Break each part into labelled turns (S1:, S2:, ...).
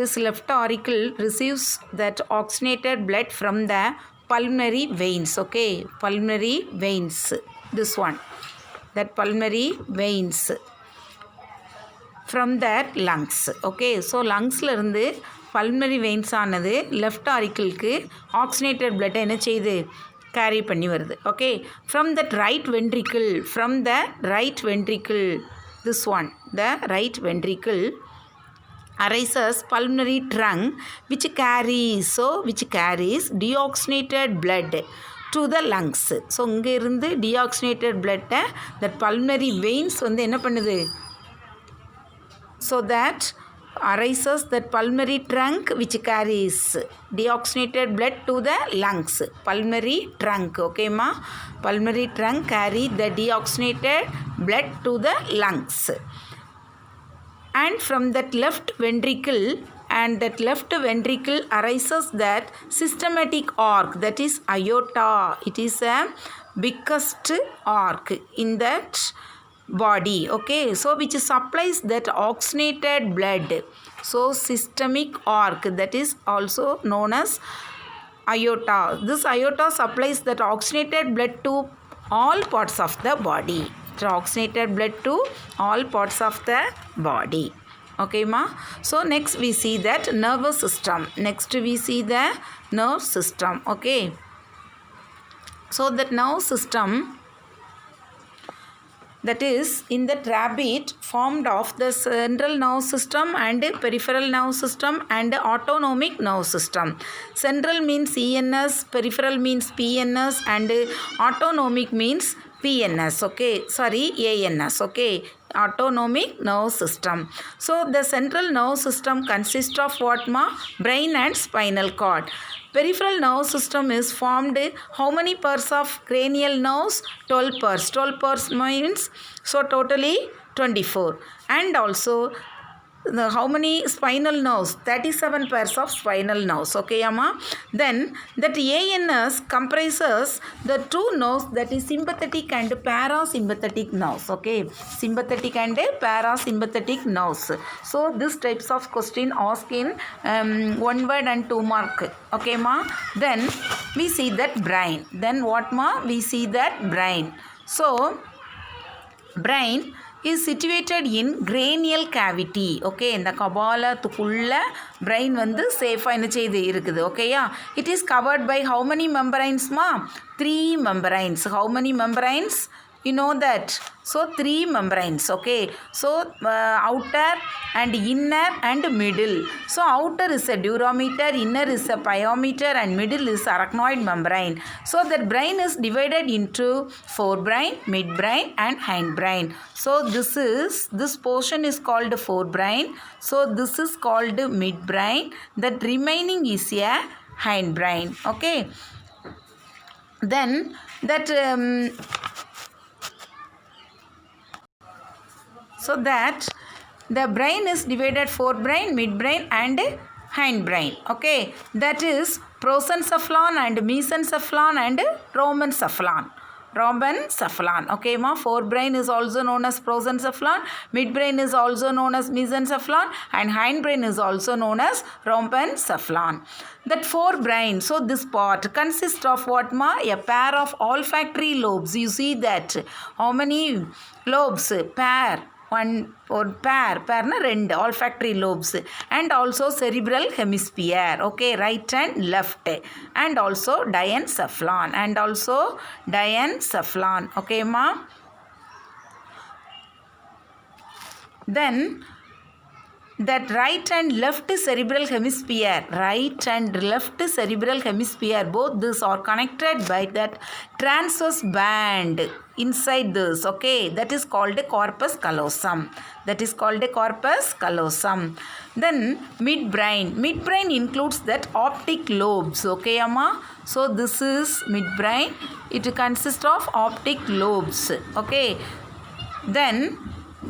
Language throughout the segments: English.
S1: This left auricle receives that oxygenated blood from the pulmonary veins. Okay, pulmonary veins. This one, that pulmonary veins from that lungs. Okay, so lungsல இருந்து pulmonary veins ஆனது left auricleக்கு oxygenated blood என்ன செய்யுது, carry பண்ணி வருது. Okay, from that right ventricle, from the right ventricle, this one, the right ventricle arises pulmonary trunk which carries deoxygenated blood to the lungs. So இங்கே இருந்து deoxygenated blood-ஐ that pulmonary veins வந்து என்ன பண்ணுது, so that arises that pulmonary trunk which carries deoxygenated blood to the lungs. Pulmonary trunk, okay ma, pulmonary trunk carry the deoxygenated blood to the lungs. And from that left ventricle, and that left ventricle arises that systematic arc, that is aorta. It is a biggest arc in that body. Okay, so which supplies that oxygenated blood. So systemic arc, that is also known as aorta. This aorta supplies that oxygenated blood to all parts of the body. Oxygenated blood to all parts of the body. Okay ma. So next we see that nervous system. Next we see the nerve system. Okay, so that nerve system, that is in that rabbit formed of the central nerve system and peripheral nerve system and autonomic nerve system. Central means ENS, peripheral means PNS, and autonomic means PNS. Okay, sorry, ANS. Okay, autonomic nerve system. So the central nerve system consists of what ma? Brain and spinal cord. Peripheral nerve system is formed how many pairs of cranial nerves? 12 pairs. 12 pairs means, so totally 24. And also how many spinal nerves? 37 pairs of spinal nerves. Okay amma. Then that ANS comprises the two nerves, that is sympathetic and parasympathetic nerves. Okay, sympathetic and parasympathetic nerves. So this types of question asked in 1 word and 2 mark. Okay ma. Then we see that brain. Then what ma? We see that brain. So brain is situated in cranial cavity. Okay, இந்த கபாலத்துக்குள்ள brain வந்து சேஃபாக என்ன செய்து இருக்குது. ஓகேயா, it is covered by how many membranes ma? 3 membranes. How many membranes? You know that. So 3 membranes. Okay, so outer and inner and middle. So outer is a durometer, inner is a pyometer, and middle is arachnoid membrane. So that brain is divided into forebrain, midbrain, and hindbrain. So this portion is called forebrain. So this is called midbrain. That remaining is a hindbrain. Okay, then that so that the brain is divided forebrain, midbrain, and hindbrain. Okay, that is prosencephalon and mesencephalon and rhomencephalon. Okay ma. Forebrain is also known as prosencephalon, midbrain is also known as mesencephalon, and hindbrain is also known as rhomencephalon. That forebrain, so this part consists of what ma? A pair of olfactory lobes. You see that how many lobes? Pair. One or pair na 2 olfactory lobes, and also cerebral hemisphere. Okay, right and left, and also diencephalon, okay ma. Then that right and left cerebral hemisphere, both these are connected by that transverse band inside this. Okay, that is called a corpus callosum. Then midbrain includes that optic lobes. Okay amma. So this is midbrain. It consists of optic lobes. Okay, then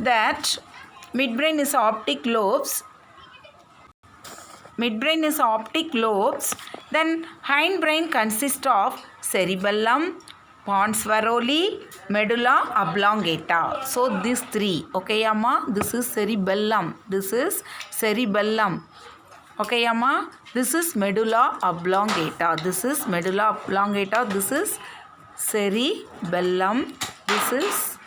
S1: that midbrain is optic lobes. Then hindbrain consists of cerebellum, pons varoli, medulla oblongata. So these 3. Okay amma. This is cerebellum. Okay, Amma. This is medulla oblongata. This is medulla oblongata. This is cerebellum. This is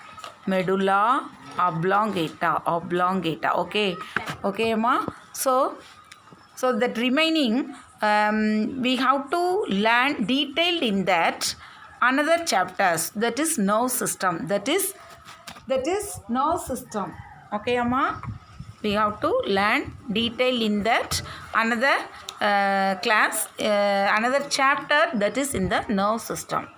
S1: medulla oblongata. Oblongata. Okay. Okay, Amma. So that remaining, we have to learn detailed in that another chapters. That is nerve system. That is nerve system. Okay, Amma. We have to learn detail in that another class, another chapter, that is in the nerve system.